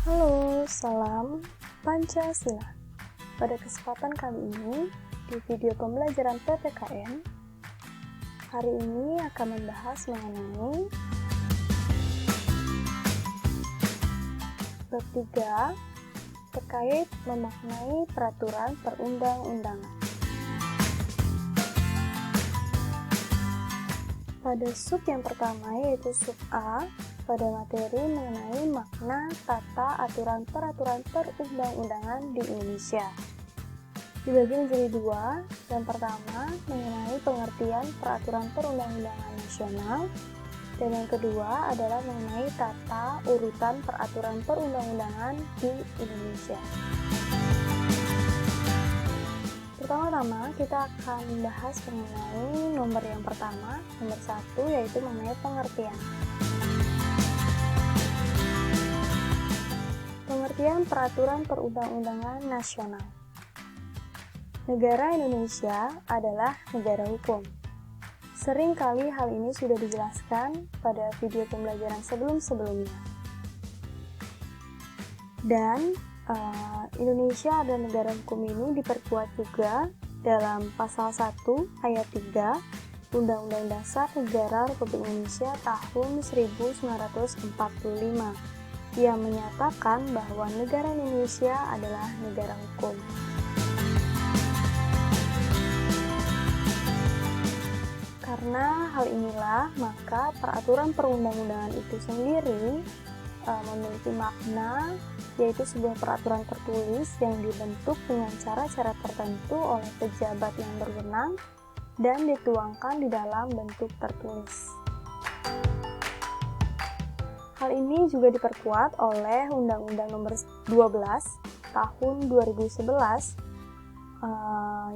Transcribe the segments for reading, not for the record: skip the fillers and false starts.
Halo, salam Pancasila. Pada kesempatan kali ini, di video pembelajaran PPKN, hari ini akan membahas mengenai bab 3 terkait memaknai peraturan perundang-undangan. Pada sub yang pertama, yaitu sub A, pada materi mengenai makna tata aturan peraturan perundang-undangan di Indonesia. Dibagi menjadi dua. Yang pertama mengenai pengertian peraturan perundang-undangan nasional, dan yang kedua adalah mengenai tata urutan peraturan perundang-undangan di Indonesia. Pertama-tama kita akan membahas mengenai nomor yang pertama, nomor 1, yaitu mengenai pengertian. Pengertian peraturan perundang-undangan nasional. Negara Indonesia adalah negara hukum. Sering kali hal ini sudah dijelaskan pada video pembelajaran sebelum-sebelumnya. Dan Indonesia adalah negara hukum ini diperkuat juga dalam pasal 1 ayat 3 Undang-Undang Dasar Negara Republik Indonesia tahun 1945 yang menyatakan bahwa negara Indonesia adalah negara hukum. Karena hal inilah, maka peraturan perundang-undangan itu sendiri memiliki makna, yaitu sebuah peraturan tertulis yang dibentuk dengan cara-cara tertentu oleh pejabat yang berwenang dan dituangkan di dalam bentuk tertulis. Hal ini juga diperkuat oleh Undang-Undang Nomor 12 Tahun 2011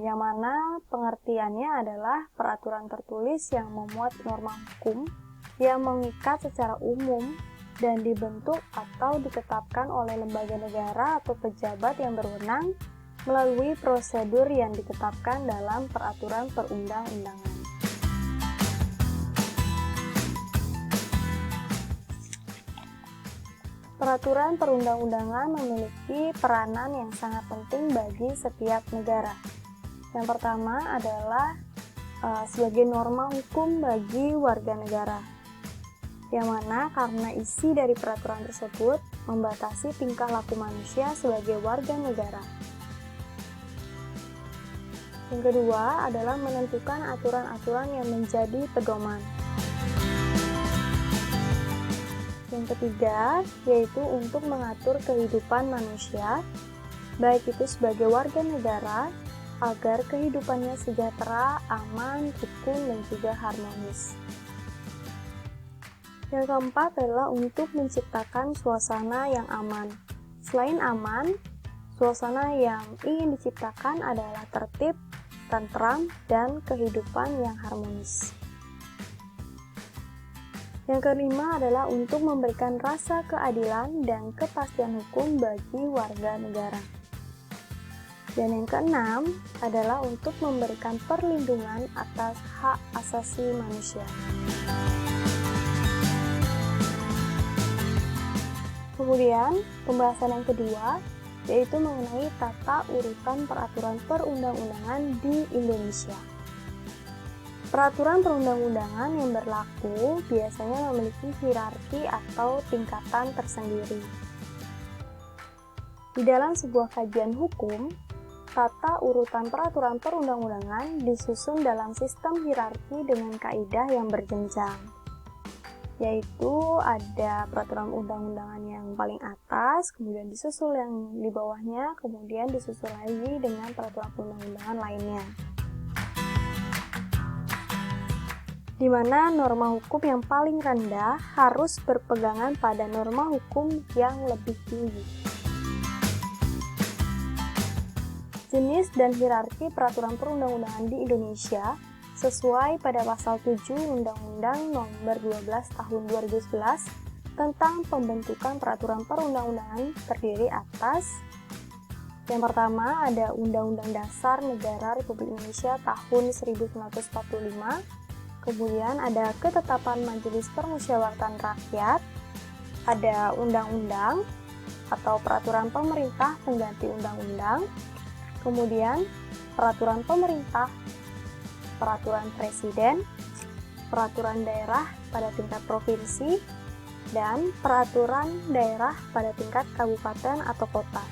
yang mana pengertiannya adalah peraturan tertulis yang memuat norma hukum yang mengikat secara umum dan dibentuk atau ditetapkan oleh lembaga negara atau pejabat yang berwenang melalui prosedur yang ditetapkan dalam peraturan perundang-undangan. Peraturan perundang-undangan memiliki peranan yang sangat penting bagi setiap negara. Yang pertama adalah sebagai norma hukum bagi warga negara, yang mana karena isi dari peraturan tersebut membatasi tingkah laku manusia sebagai warga negara. Yang kedua adalah menentukan aturan-aturan yang menjadi pedoman. Yang ketiga, yaitu untuk mengatur kehidupan manusia, baik itu sebagai warga negara, agar kehidupannya sejahtera, aman, rukun, dan juga harmonis. Yang keempat adalah untuk menciptakan suasana yang aman. Selain aman, suasana yang ingin diciptakan adalah tertib, tentram, dan kehidupan yang harmonis. Yang kelima adalah untuk memberikan rasa keadilan dan kepastian hukum bagi warga negara. Dan yang keenam adalah untuk memberikan perlindungan atas hak asasi manusia. Kemudian, pembahasan yang kedua yaitu mengenai tata urutan peraturan perundang-undangan di Indonesia. Peraturan perundang-undangan yang berlaku biasanya memiliki hierarki atau tingkatan tersendiri. Di dalam sebuah kajian hukum, tata urutan peraturan perundang-undangan disusun dalam sistem hierarki dengan kaidah yang berjenjang, yaitu ada peraturan undang-undangan yang paling atas, kemudian disusul yang di bawahnya, kemudian disusul lagi dengan peraturan undang-undangan lainnya. Di mana norma hukum yang paling rendah harus berpegangan pada norma hukum yang lebih tinggi. Jenis dan hierarki peraturan perundang-undangan di Indonesia sesuai pada pasal 7 Undang-Undang Nomor 12 Tahun 2011 tentang pembentukan peraturan perundang-undangan terdiri atas: yang pertama ada Undang-Undang Dasar Negara Republik Indonesia tahun 1945, kemudian ada Ketetapan Majelis Permusyawaratan Rakyat, ada Undang-Undang, atau peraturan pemerintah pengganti undang-undang, kemudian peraturan pemerintah, peraturan presiden, peraturan daerah pada tingkat provinsi, dan peraturan daerah pada tingkat kabupaten atau kota.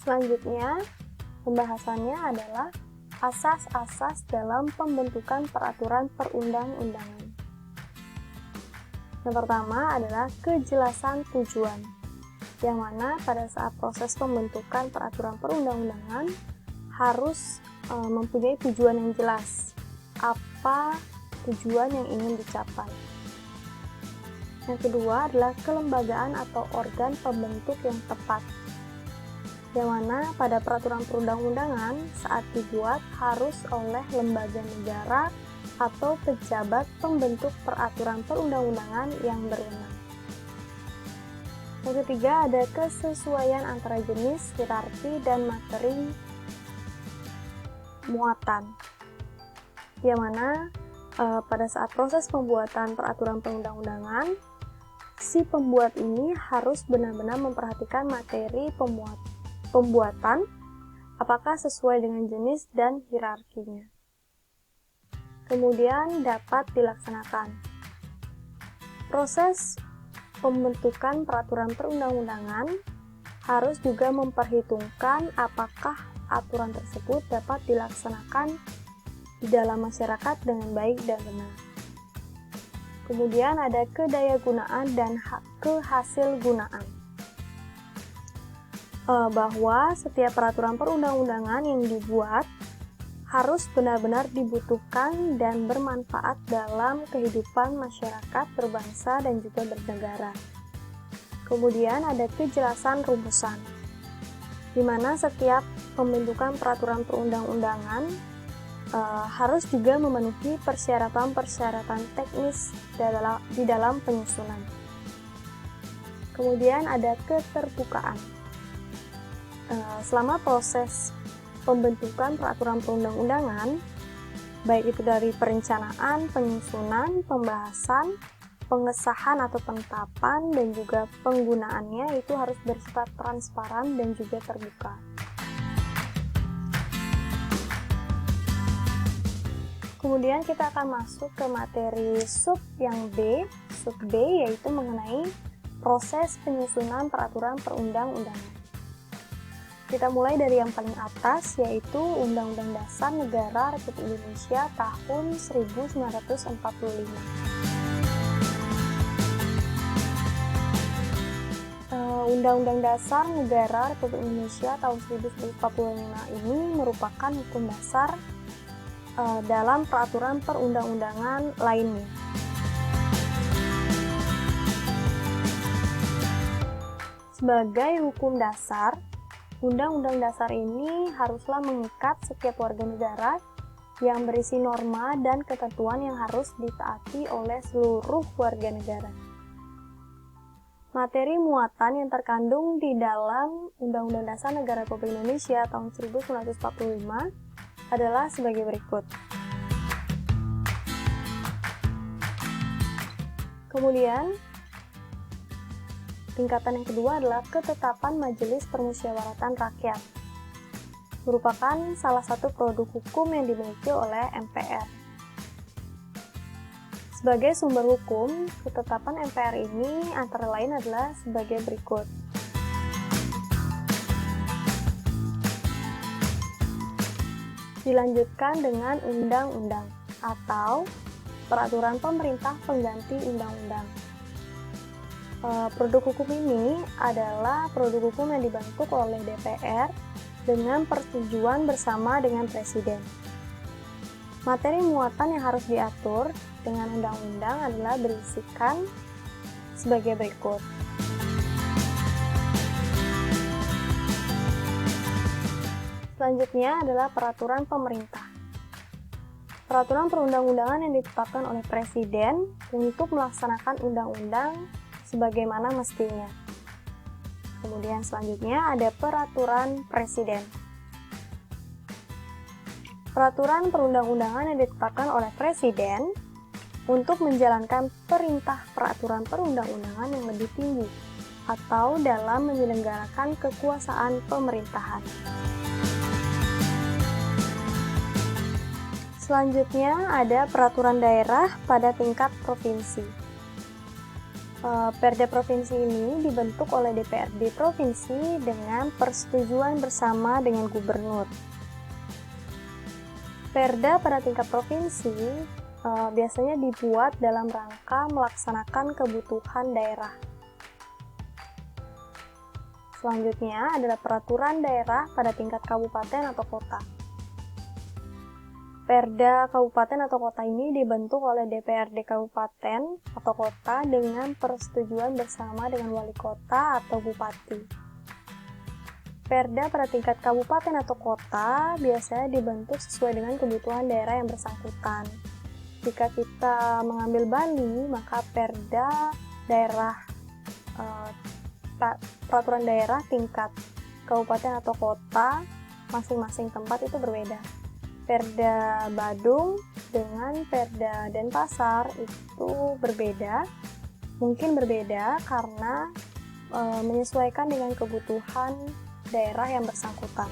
Selanjutnya, pembahasannya adalah asas-asas dalam pembentukan peraturan perundang-undangan. Yang pertama adalah kejelasan tujuan, yang mana pada saat proses pembentukan peraturan perundang-undangan harus mempunyai tujuan yang jelas. Apa tujuan yang ingin dicapai? Yang kedua adalah kelembagaan atau organ pembentuk yang tepat, yang mana pada peraturan perundang-undangan saat dibuat harus oleh lembaga negara atau pejabat pembentuk peraturan perundang-undangan yang berwenang. Yang ketiga ada kesesuaian antara jenis, hierarki, dan materi muatan, yang mana pada saat proses pembuatan peraturan perundang-undangan, si pembuat ini harus benar-benar memperhatikan materi pembuatan apakah sesuai dengan jenis dan hierarkinya. Kemudian dapat dilaksanakan. Proses pembentukan peraturan perundang-undangan harus juga memperhitungkan apakah aturan tersebut dapat dilaksanakan di dalam masyarakat dengan baik dan benar. Kemudian ada kedayagunaan dan kehasilgunaan. Bahwa setiap peraturan perundang-undangan yang dibuat harus benar-benar dibutuhkan dan bermanfaat dalam kehidupan masyarakat berbangsa dan juga bernegara. Kemudian ada kejelasan rumusan, di mana setiap pembentukan peraturan perundang-undangan harus juga memenuhi persyaratan-persyaratan teknis di dalam penyusunan. Kemudian ada keterbukaan. Selama proses pembentukan peraturan perundang-undangan, baik itu dari perencanaan, penyusunan, pembahasan, pengesahan atau penetapan, dan juga penggunaannya itu harus bersifat transparan dan juga terbuka. Kemudian kita akan masuk ke materi sub yang B. Sub B yaitu mengenai proses penyusunan peraturan perundang-undangan. Kita mulai dari yang paling atas, yaitu Undang-Undang Dasar Negara Republik Indonesia tahun 1945. Undang-Undang Dasar Negara Republik Indonesia tahun 1945 ini merupakan hukum dasar dalam peraturan perundang-undangan lainnya. Sebagai hukum dasar, Undang-Undang Dasar ini haruslah mengikat setiap warga negara yang berisi norma dan ketentuan yang harus ditaati oleh seluruh warga negara. Materi muatan yang terkandung di dalam Undang-Undang Dasar Negara Republik Indonesia tahun 1945 adalah sebagai berikut. Kemudian, tingkatan yang kedua adalah ketetapan Majelis Permusyawaratan Rakyat, merupakan salah satu produk hukum yang dimiliki oleh MPR. Sebagai sumber hukum, ketetapan MPR ini antara lain adalah sebagai berikut. Dilanjutkan dengan undang-undang atau peraturan pemerintah pengganti undang-undang. Produk hukum ini adalah produk hukum yang dibentuk oleh DPR dengan persetujuan bersama dengan Presiden. Materi muatan yang harus diatur dengan undang-undang adalah berisikan sebagai berikut. Selanjutnya adalah peraturan pemerintah. Peraturan perundang-undangan yang ditetapkan oleh Presiden untuk melaksanakan undang-undang sebagaimana mestinya. Kemudian selanjutnya ada peraturan Presiden. Peraturan perundang-undangan yang ditetapkan oleh Presiden untuk menjalankan perintah peraturan perundang-undangan yang lebih tinggi atau dalam menyelenggarakan kekuasaan pemerintahan. Selanjutnya ada peraturan daerah pada tingkat provinsi. Perda provinsi ini dibentuk oleh DPRD provinsi dengan persetujuan bersama dengan gubernur. Perda pada tingkat provinsi biasanya dibuat dalam rangka melaksanakan kebutuhan daerah. Selanjutnya adalah peraturan daerah pada tingkat kabupaten atau kota. Perda kabupaten atau kota ini dibentuk oleh DPRD kabupaten atau kota dengan persetujuan bersama dengan wali kota atau bupati. Perda pada tingkat kabupaten atau kota biasanya dibentuk sesuai dengan kebutuhan daerah yang bersangkutan. Jika kita mengambil Bali, maka perda daerah peraturan daerah tingkat kabupaten atau kota masing-masing tempat itu berbeda. Perda Badung dengan Perda Denpasar itu berbeda, mungkin berbeda karena menyesuaikan dengan kebutuhan daerah yang bersangkutan.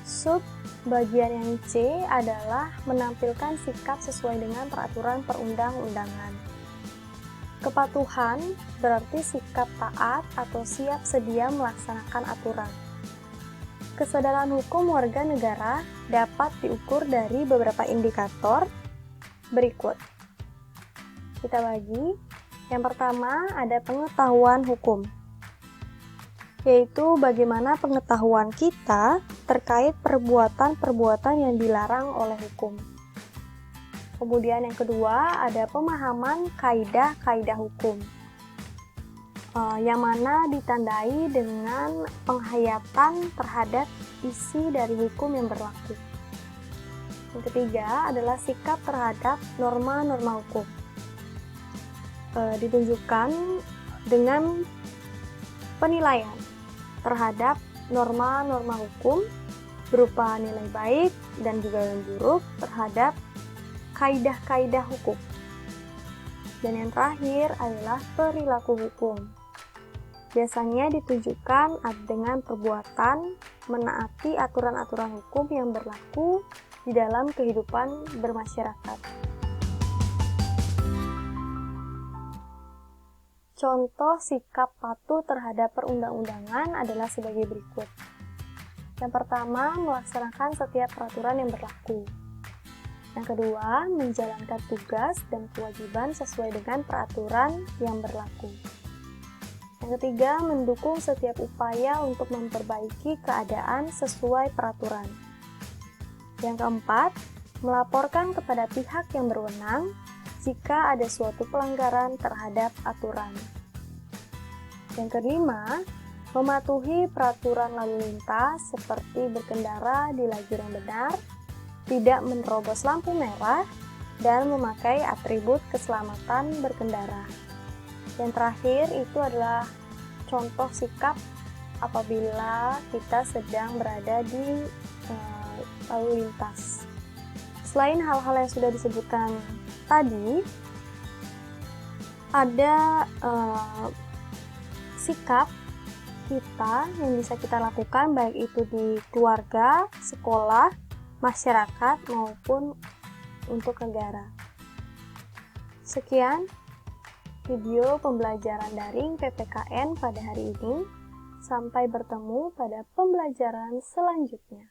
Sub bagian yang C adalah menampilkan sikap sesuai dengan peraturan perundang-undangan. Kepatuhan berarti sikap taat atau siap sedia melaksanakan aturan. Kesadaran hukum warga negara dapat diukur dari beberapa indikator berikut. Kita bagi. Yang pertama ada pengetahuan hukum, yaitu bagaimana pengetahuan kita terkait perbuatan-perbuatan yang dilarang oleh hukum. Kemudian yang kedua ada pemahaman kaidah-kaidah hukum, yang mana ditandai dengan penghayatan terhadap isi dari hukum yang berlaku. Yang ketiga adalah sikap terhadap norma-norma hukum, ditunjukkan dengan penilaian terhadap norma-norma hukum berupa nilai baik dan juga yang buruk terhadap kaidah-kaidah hukum. Dan yang terakhir adalah perilaku hukum. Biasanya ditunjukkan dengan perbuatan menaati aturan-aturan hukum yang berlaku di dalam kehidupan bermasyarakat. Contoh sikap patuh terhadap perundang-undangan adalah sebagai berikut. Yang pertama, melaksanakan setiap peraturan yang berlaku. Yang kedua, menjalankan tugas dan kewajiban sesuai dengan peraturan yang berlaku. Yang ketiga, mendukung setiap upaya untuk memperbaiki keadaan sesuai peraturan. Yang keempat, melaporkan kepada pihak yang berwenang jika ada suatu pelanggaran terhadap aturan. Yang kelima, mematuhi peraturan lalu lintas seperti berkendara di lajur yang benar, tidak menerobos lampu merah, dan memakai atribut keselamatan berkendara. Yang terakhir itu adalah contoh sikap apabila kita sedang berada di lalu lintas. Selain hal-hal yang sudah disebutkan tadi, ada sikap kita yang bisa kita lakukan baik itu di keluarga, sekolah, masyarakat maupun untuk negara. Sekian video pembelajaran daring PPKN pada hari ini. Sampai bertemu pada pembelajaran selanjutnya.